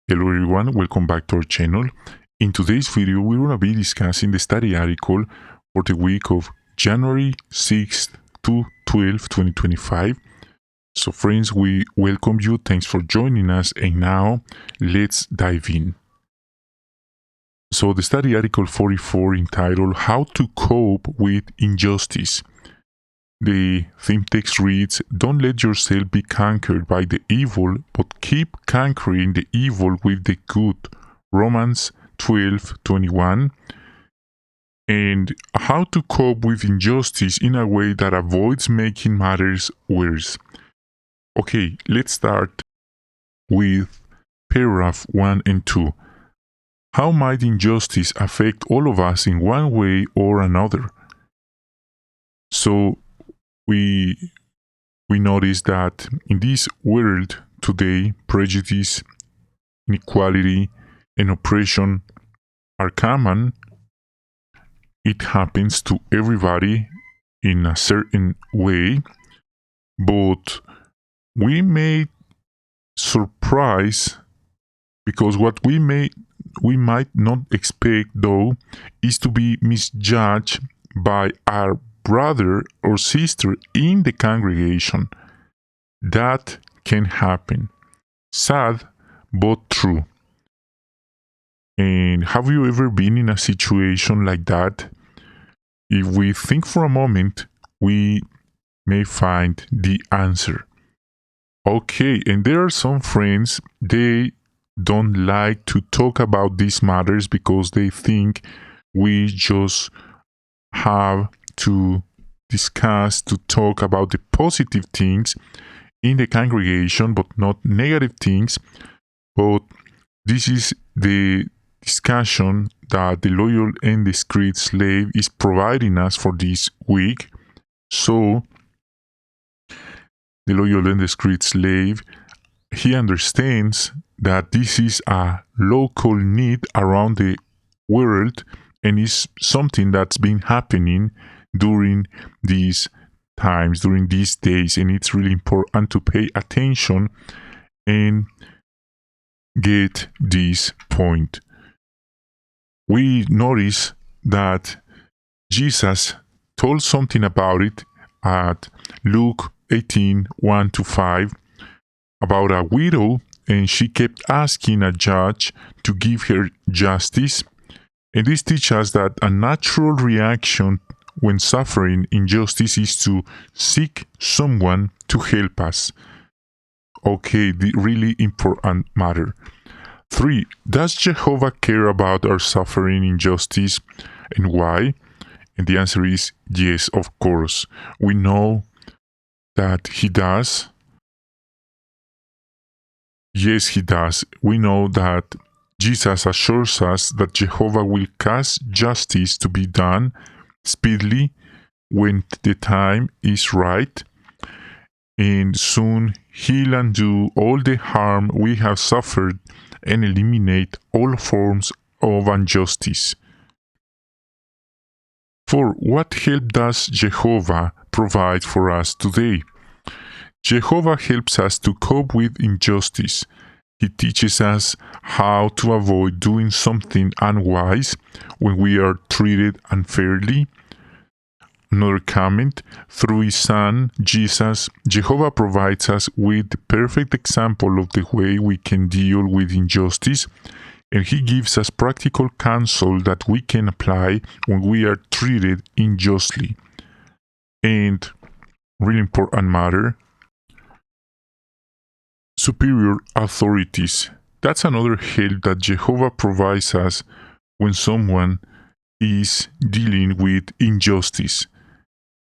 Hello everyone, welcome back to our channel. In today's video, we're going to be discussing the study article for the week of January 6th to 12th, 2025. So friends, we welcome you. Thanks for joining us. And now let's dive in. So the study article 44 entitled How to Cope with Injustice. The theme text reads, "Don't let yourself be conquered by the evil, but keep conquering the evil with the good." Romans 12:21. And how to cope with injustice in a way that avoids making matters worse. Okay, let's start with paragraph 1 and 2. How might injustice affect all of us in one way or another? So we notice that in this world today, prejudice, inequality, and oppression are common. It happens to everybody in a certain way, but we may surprise because what we might not expect, though, is to be misjudged by our brother or sister in the congregation. That can happen. Sad, but true. And have you ever been in a situation like that? If we think for a moment, we may find the answer. Okay, and there are some friends, they don't like to talk about these matters because they think we just have to discuss, to talk about the positive things in the congregation, but not negative things. But this is the discussion that the loyal and discreet slave is providing us for this week. So, the loyal and discreet slave, he understands that this is a local need around the world and is something that's been happening during these times, during these days, and it's really important to pay attention and get this point. We notice that Jesus told something about it at Luke 18, 1-5, about a widow, and she kept asking a judge to give her justice. And this teaches us that a natural reaction when suffering injustice is to seek someone to help us. Okay, the really important matter. 3. Does Jehovah care about our suffering injustice, and why? And the answer is yes, of course. We know that He does. Yes, He does. We know that Jesus assures us that Jehovah will cause justice to be done speedily when the time is right, and soon He'll undo all the harm we have suffered and eliminate all forms of injustice. 4. What help does Jehovah provide for us today? Jehovah helps us to cope with injustice. He teaches us how to avoid doing something unwise when we are treated unfairly. Another comment, through His Son, Jesus, Jehovah provides us with the perfect example of the way we can deal with injustice, and He gives us practical counsel that we can apply when we are treated unjustly. And, really important matter, superior authorities. That's another help that Jehovah provides us when someone is dealing with injustice.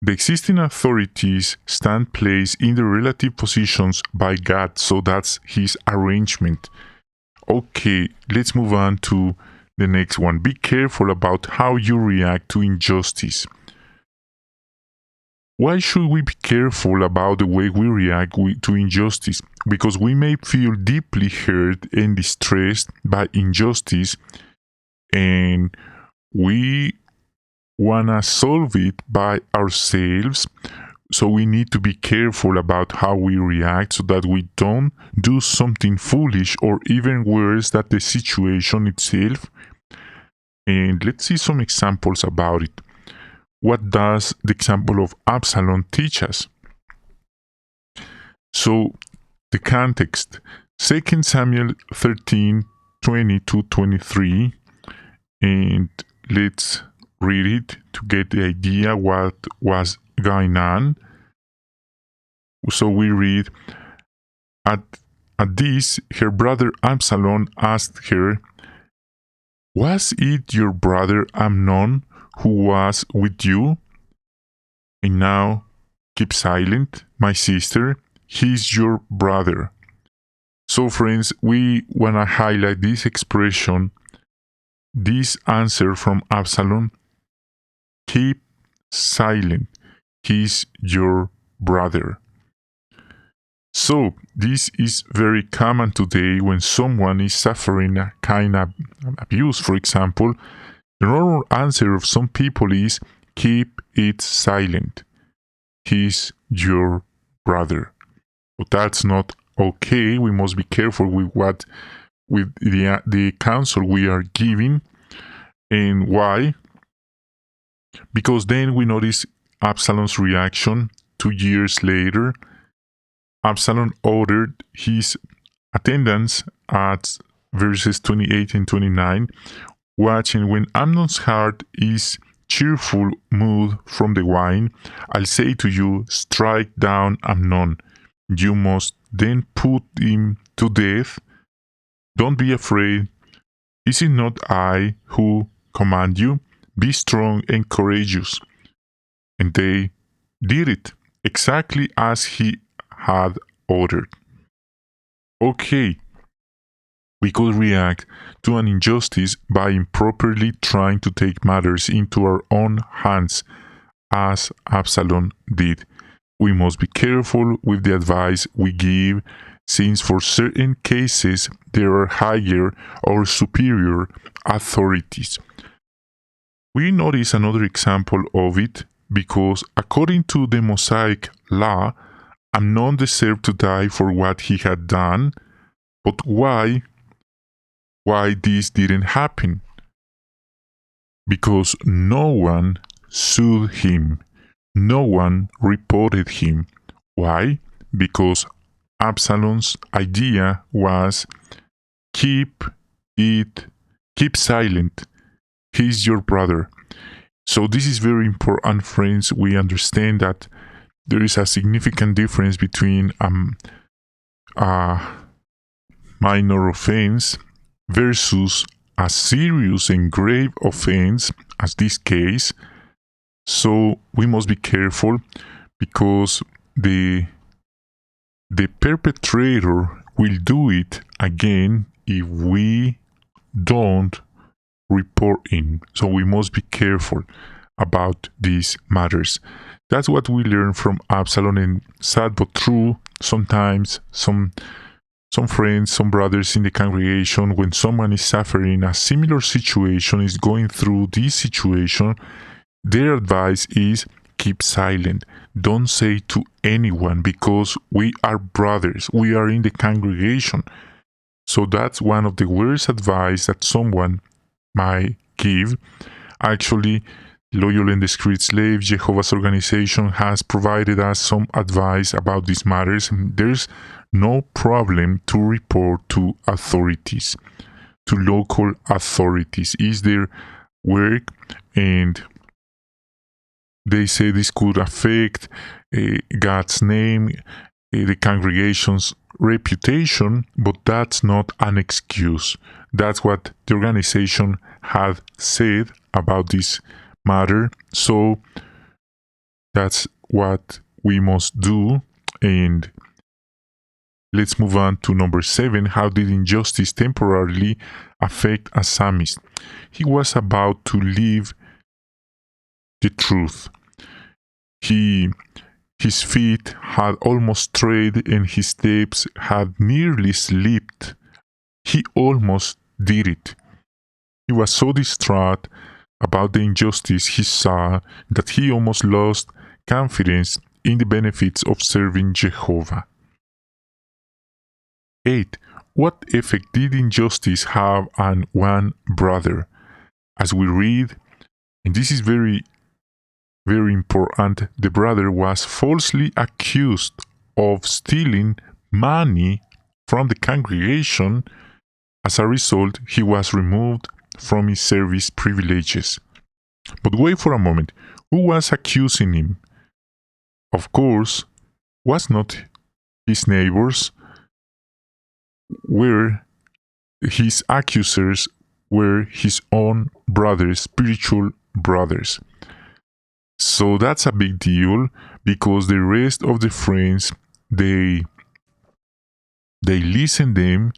The existing authorities stand placed in the relative positions by God, so that's His arrangement. Okay, let's move on to the next one. Be careful about how you react to injustice. Why should we be careful about the way we react to injustice? Because we may feel deeply hurt and distressed by injustice, and we want to solve it by ourselves. So we need to be careful about how we react so that we don't do something foolish or even worse than the situation itself. And let's see some examples about it. What does the example of Absalom teach us? So the context, 2 Samuel 13, 20 to 23, and let's read it to get the idea what was going on. So we read, at this, her brother Absalom asked her, "Was it your brother Amnon who was with you? And now keep silent, my sister, he's your brother." So friends, we want to highlight this expression, this answer from Absalom, keep silent, he's your brother. So this is very common today when someone is suffering a kind of abuse, for example. The normal answer of some people is keep it silent. He's your brother. But that's not okay. We must be careful with the counsel we are giving. And why? Because then we notice Absalom's reaction 2 years later. Absalom ordered his attendants at verses 28 and 29, watching when Amnon's heart is cheerful mood from the wine, I'll say to you, strike down Amnon. You must then put him to death. Don't be afraid. Is it not I who command you? Be strong and courageous. And they did it exactly as he had ordered. Okay, we could react to an injustice by improperly trying to take matters into our own hands, as Absalom did. We must be careful with the advice we give, since for certain cases there are higher or superior authorities. We notice another example of it because according to the Mosaic law, Amnon deserved to die for what he had done, but why this didn't happen? Because no one sued him, no one reported him. Why? Because Absalom's idea was keep silent. He's your brother. So this is very important, friends. We understand that there is a significant difference between a minor offense versus a serious and grave offense, as this case. So we must be careful because the perpetrator will do it again if we don't report him. So we must be careful about these matters. That's what we learn from Absalom, and sad but true, sometimes some friends, some brothers in the congregation, when someone is suffering a similar situation, is going through this situation, their advice is keep silent. Don't say to anyone because we are brothers. We are in the congregation. So that's one of the worst advice that someone might give. Actually, Loyal and Discreet Slaves, Jehovah's organization, has provided us some advice about these matters. There's no problem to report to authorities, to local authorities. Is their work, and they say this could affect God's name, the congregation's reputation, but that's not an excuse. That's what the organization had said about this matter. So that's what we must do. And let's move on to number 7. How did injustice temporarily affect a psalmist? He was about to leave the truth. His feet had almost strayed and his steps had nearly slipped. He almost did it. He was so distraught about the injustice he saw that he almost lost confidence in the benefits of serving Jehovah. 8. What effect did injustice have on one brother? As we read, and this is very, very important, the brother was falsely accused of stealing money from the congregation. As a result, he was removed from his service privileges. But wait for a moment. Who was accusing him? Of course, was not his neighbors, were his accusers were his own brothers, spiritual brothers. So that's a big deal, because the rest of the friends, they listen them,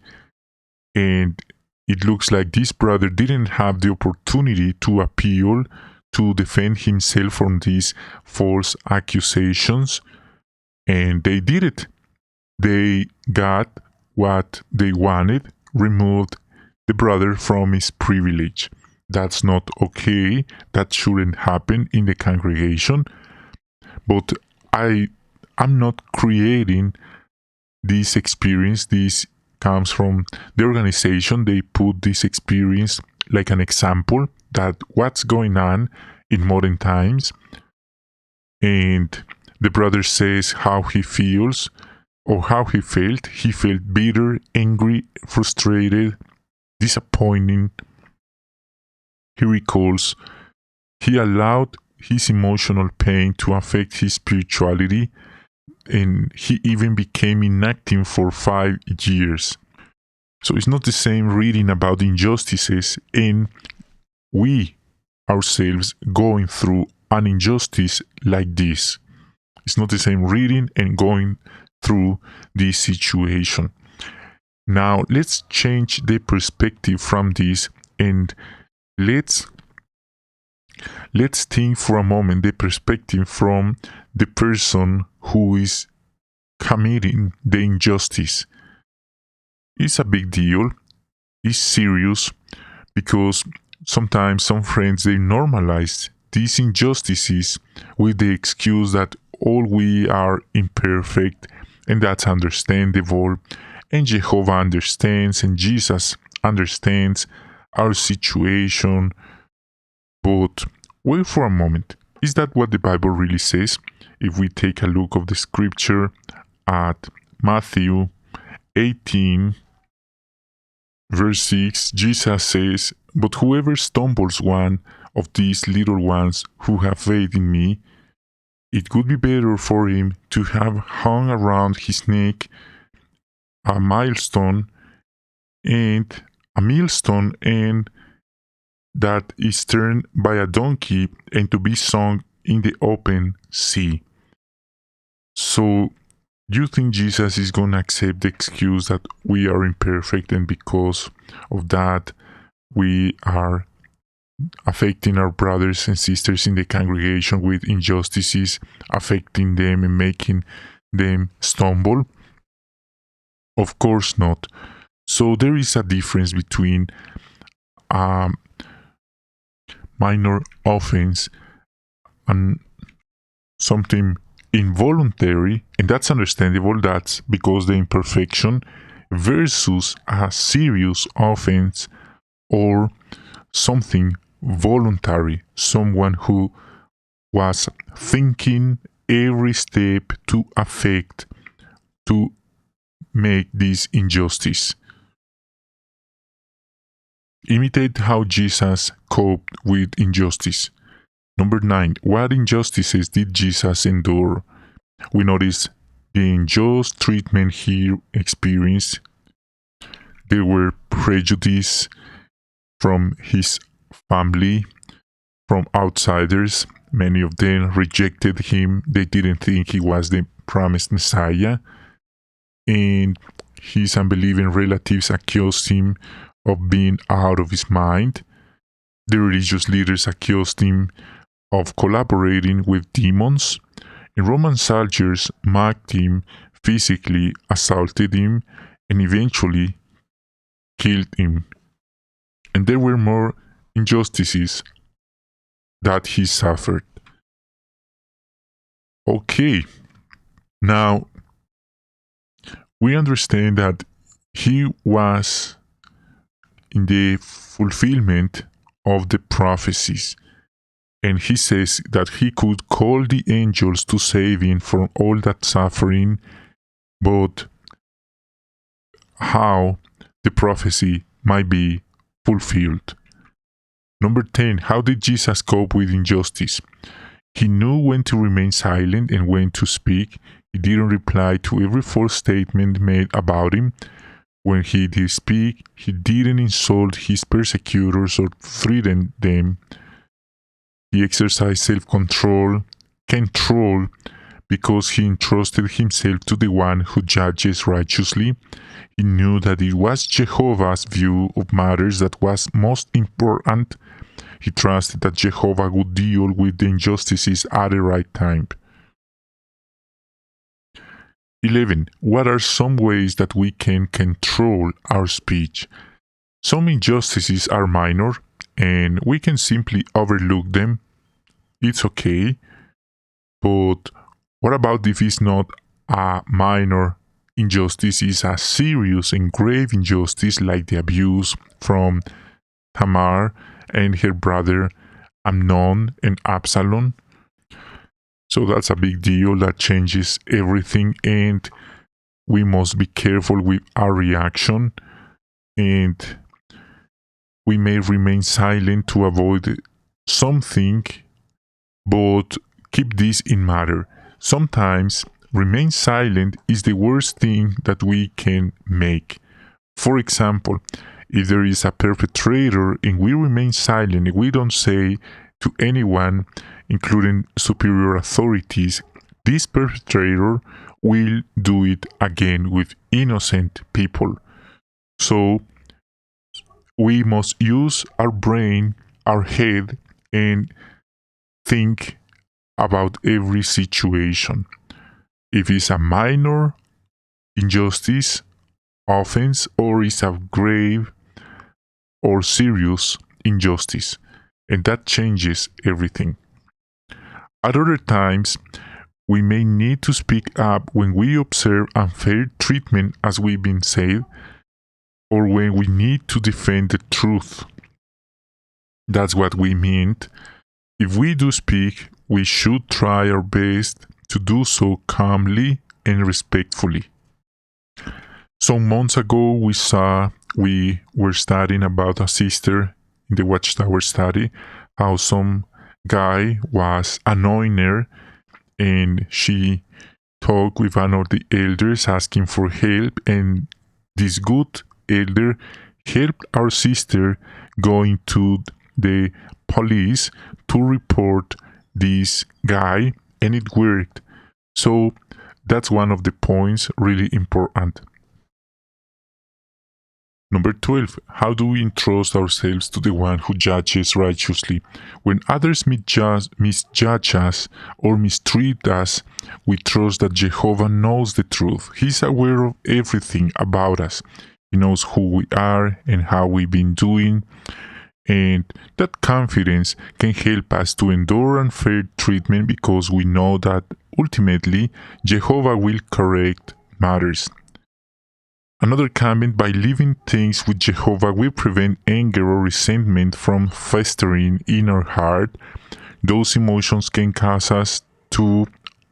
and it looks like this brother didn't have the opportunity to appeal to defend himself from these false accusations, and they did it. They got what they wanted, removed the brother from his privilege. That's not okay. That shouldn't happen in the congregation. But I'm not creating this experience. This comes from the organization. They put this experience like an example that what's going on in modern times. And the brother says how he feels or how he felt. He felt bitter, angry, frustrated, disappointed. He recalls he allowed his emotional pain to affect his spirituality, and he even became inactive for 5 years. So it's not the same reading about injustices and we ourselves going through an injustice like this. It's not the same reading and going through this situation. Now let's change the perspective from this, and let's think for a moment the perspective from the person who is committing the injustice. It's a big deal. It's serious, because sometimes some friends, they normalize these injustices with the excuse that all we are imperfect, and that's understandable, and Jehovah understands, and Jesus understands our situation. But wait for a moment. Is that what the Bible really says? If we take a look of the scripture at Matthew 18, verse 6, Jesus says, "But whoever stumbles one of these little ones who have faith in me, it would be better for him to have hung around his neck a millstone and that is turned by a donkey, and to be sunk in the open sea." So, do you think Jesus is going to accept the excuse that we are imperfect, and because of that we are affecting our brothers and sisters in the congregation with injustices, affecting them and making them stumble? Of course not. So there is a difference between minor offense and something involuntary, and that's understandable. That's because the imperfection, versus a serious offense or something voluntary, someone who was thinking every step to affect, to make this injustice. Imitate how Jesus coped with injustice. Number 9. What injustices did Jesus endure? We notice the unjust treatment he experienced. There were prejudice from his family, from outsiders. Many of them rejected him. They didn't think he was the promised Messiah. And his unbelieving relatives accused him of being out of his mind. The religious leaders accused him of collaborating with demons. And Roman soldiers mocked him, physically assaulted him, and eventually killed him. And there were more injustices that he suffered. Okay, now we understand that he was in the fulfillment of the prophecies. And he says that he could call the angels to save him from all that suffering, but how the prophecy might be fulfilled. Number 10, how did Jesus cope with injustice? He knew when to remain silent and when to speak. He didn't reply to every false statement made about him. When he did speak, he didn't insult his persecutors or threaten them. He exercised self-control, because he entrusted himself to the one who judges righteously. He knew that it was Jehovah's view of matters that was most important. He trusted that Jehovah would deal with the injustices at the right time. 11. What are some ways that we can control our speech? Some injustices are minor, and we can simply overlook them. It's okay. But what about if it's not a minor injustice, it's a serious and grave injustice like the abuse from Tamar and her brother Amnon and Absalom? So that's a big deal that changes everything, and we must be careful with our reaction, and we may remain silent to avoid something, but keep this in mind. Sometimes remain silent is the worst thing that we can make. For example, if there is a perpetrator and we remain silent, we don't say to anyone, including superior authorities, this perpetrator will do it again with innocent people. So we must use our brain, our head, and think about every situation. If it's a minor injustice, offense, or it's a grave or serious injustice, and that changes everything. At other times, we may need to speak up when we observe unfair treatment, as we've been said, or when we need to defend the truth. That's what we meant. If we do speak, we should try our best to do so calmly and respectfully. Some months ago, we were studying about a sister in the Watchtower study, how some guy was annoying her, and she talked with one of the elders asking for help, and this good elder helped our sister going to the police to report this guy, and it worked. So that's one of the points really important. Number 12. How do we entrust ourselves to the one who judges righteously? When others misjudge us or mistreat us, we trust that Jehovah knows the truth. He's aware of everything about us. He knows who we are and how we've been doing. And that confidence can help us to endure unfair treatment because we know that ultimately Jehovah will correct matters. Another comment: by leaving things with Jehovah, we prevent anger or resentment from festering in our heart. Those emotions can cause us to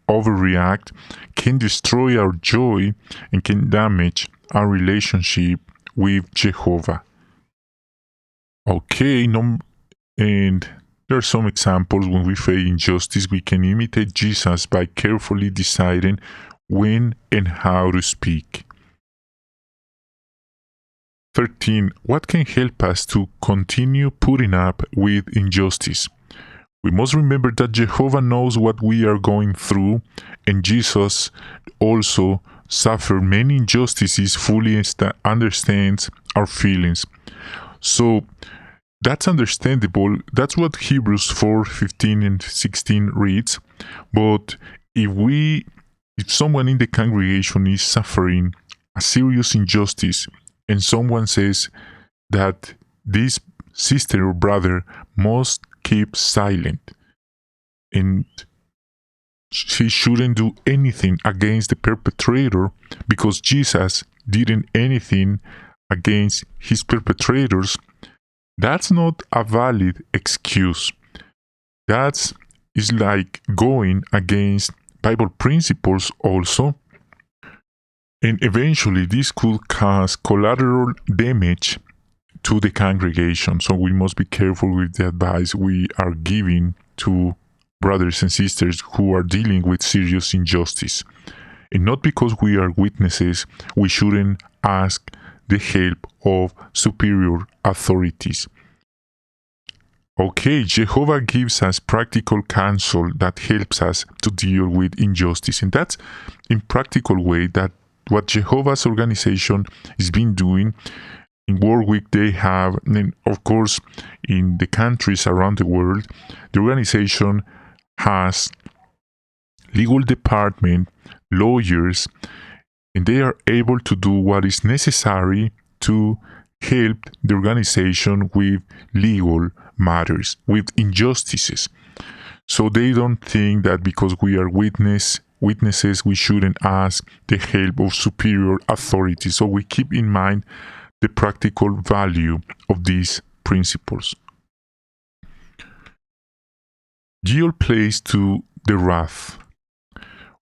overreact, can destroy our joy, and can damage our relationship with Jehovah. Okay, and there are some examples when we face injustice. We can imitate Jesus by carefully deciding when and how to speak. 13. What can help us to continue putting up with injustice? We must remember that Jehovah knows what we are going through, and Jesus also suffered many injustices, fully understands our feelings. So that's understandable. That's what Hebrews 4:15 and 16 reads. But if someone in the congregation is suffering a serious injustice, and someone says that this sister or brother must keep silent, and he shouldn't do anything against the perpetrator because Jesus didn't anything against his perpetrators, that's not a valid excuse. That is like going against Bible principles also. And eventually this could cause collateral damage to the congregation. So we must be careful with the advice we are giving to brothers and sisters who are dealing with serious injustice. And not because we are witnesses, we shouldn't ask the help of superior authorities. Okay, Jehovah gives us practical counsel that helps us to deal with injustice. And that's in practical way that what Jehovah's organization has been doing. In World Week, they have, and of course, in the countries around the world, the organization has legal department, lawyers, and they are able to do what is necessary to help the organization with legal matters, with injustices. So they don't think that because we are witnesses, we shouldn't ask the help of superior authorities. So we keep in mind the practical value of these principles. Yield place to the wrath.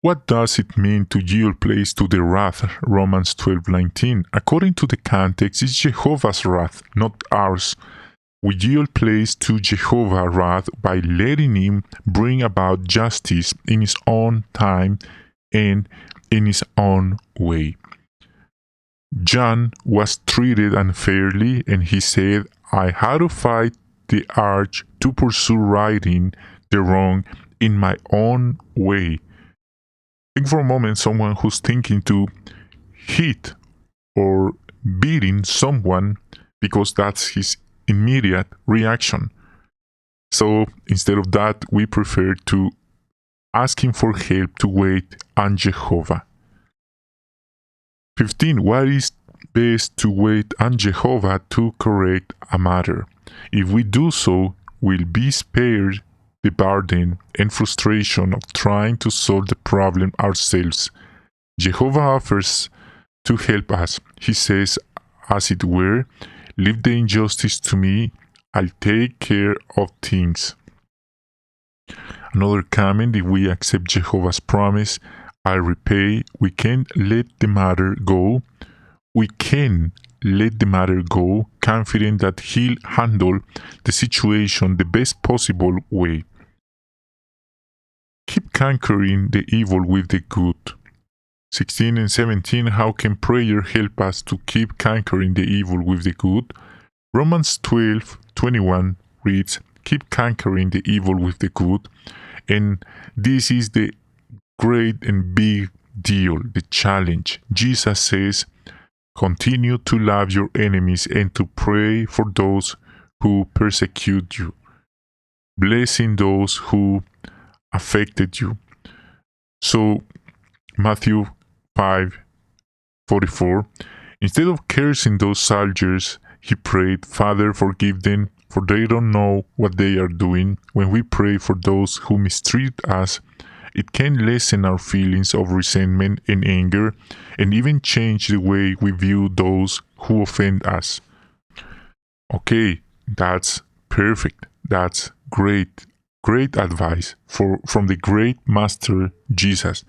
What does it mean to yield place to the wrath? Romans 12:19. According to the context, it's Jehovah's wrath, not ours. We yield place to Jehovah's wrath by letting him bring about justice in his own time and in his own way. John was treated unfairly, and he said, I had to fight the urge to pursue righting the wrong in my own way. Think for a moment someone who's thinking to hit or beating someone because that's his immediate reaction. So instead of that, we prefer to ask him for help to wait on Jehovah. 15. What is best to wait on Jehovah to correct a matter? If we do so, we'll be spared the burden and frustration of trying to solve the problem ourselves. Jehovah offers to help us. He says, as it were, leave the injustice to me, I'll take care of things. Another comment, if we accept Jehovah's promise, I'll repay, we can't let the matter go. We can let the matter go, confident that he'll handle the situation the best possible way. Keep conquering the evil with the good. 16 and 17, how can prayer help us to keep conquering the evil with the good? Romans 12:21 reads, keep conquering the evil with the good. And this is the great and big deal, the challenge. Jesus says, continue to love your enemies and to pray for those who persecute you, blessing those who affected you. So Matthew 5:44, instead of cursing those soldiers, he prayed, Father, forgive them, for they don't know what they are doing. When we pray for those who mistreat us, it can lessen our feelings of resentment and anger, and even change the way we view those who offend us. Okay, that's perfect. That's great. Great advice from the great Master Jesus.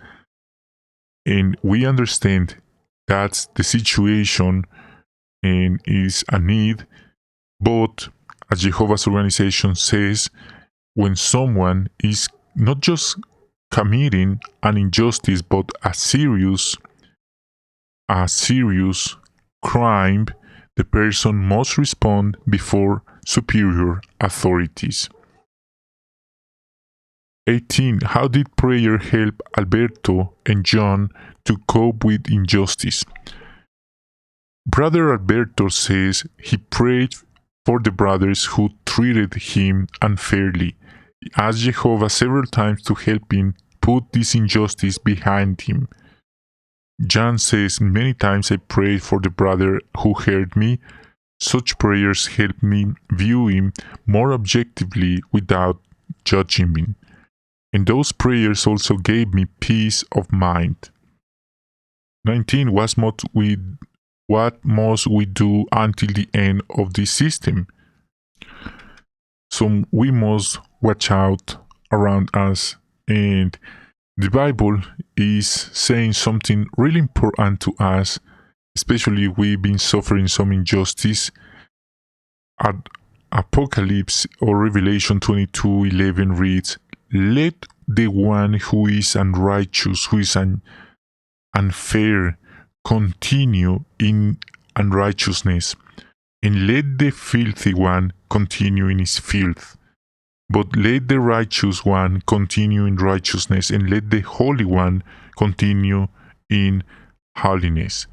And we understand that's the situation and is a need, but as Jehovah's organization says, when someone is not just committing an injustice but a serious crime, the person must respond before superior authorities. 18. How did prayer help Alberto and John to cope with injustice? Brother Alberto says he prayed for the brothers who treated him unfairly. He asked Jehovah several times to help him put this injustice behind him. John says, many times I prayed for the brother who hurt me. Such prayers helped me view him more objectively without judging him. And those prayers also gave me peace of mind. 19. What must we do until the end of this system? So we must watch out around us. And the Bible is saying something really important to us, especially if we've been suffering some injustice. At Apocalypse or Revelation 22:11 reads, "Let the one who is unrighteous, who is unfair, continue in unrighteousness, and let the filthy one continue in his filth. But let the righteous one continue in righteousness, and let the holy one continue in holiness.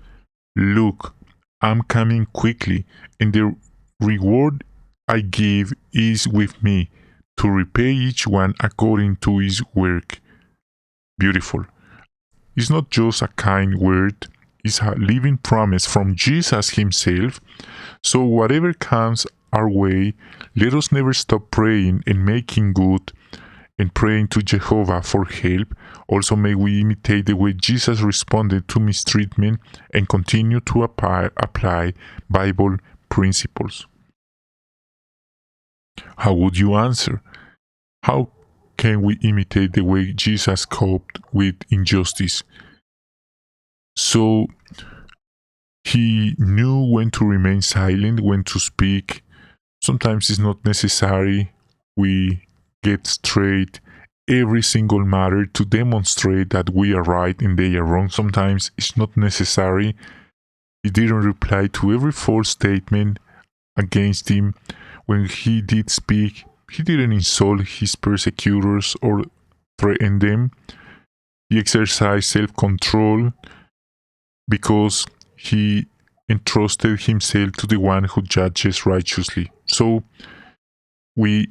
Look, I'm coming quickly, and the reward I give is with me, to repay each one according to his work." Beautiful. It's not just a kind word, it's a living promise from Jesus himself. So whatever comes our way, let us never stop praying and making good and praying to Jehovah for help. Also, may we imitate the way Jesus responded to mistreatment and continue to apply Bible principles. How would you answer? How can we imitate the way Jesus coped with injustice? So, he knew when to remain silent, when to speak. Sometimes it's not necessary we get straight every single matter to demonstrate that we are right and they are wrong. Sometimes it's not necessary. He didn't reply to every false statement against him. When he did speak, he didn't insult his persecutors or threaten them. He exercised self-control because he entrusted himself to the one who judges righteously. So we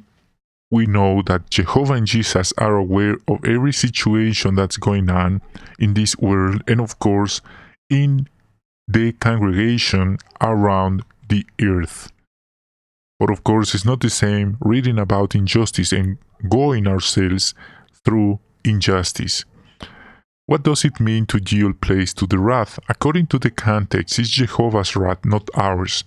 know that Jehovah and Jesus are aware of every situation that's going on in this world, and of course in the congregation around the earth. But of course it's not the same reading about injustice and going ourselves through injustice. What does it mean to yield place to the wrath? According to the context, it's Jehovah's wrath, not ours.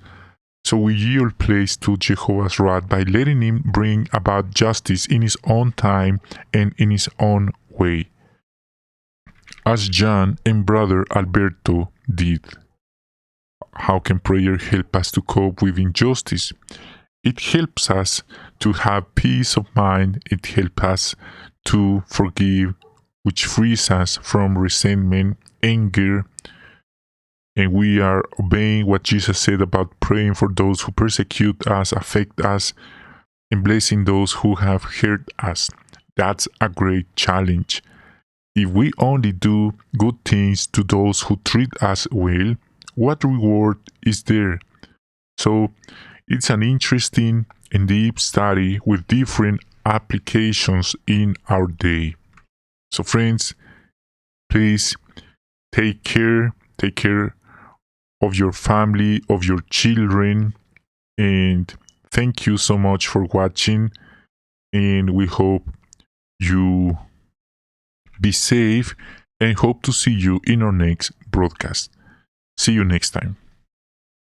So we yield place to Jehovah's wrath by letting him bring about justice in his own time and in his own way, as John and Brother Alberto did. How can prayer help us to cope with injustice? It helps us to have peace of mind. It helps us to forgive, which frees us from resentment, anger, and we are obeying what Jesus said about praying for those who persecute us, affect us, and blessing those who have hurt us. That's a great challenge. If we only do good things to those who treat us well, what reward is there? So it's an interesting and deep study with different applications in our day. So friends, please take care of your family, of your children, and thank you so much for watching, and we hope you be safe and hope to see you in our next broadcast. See you next time.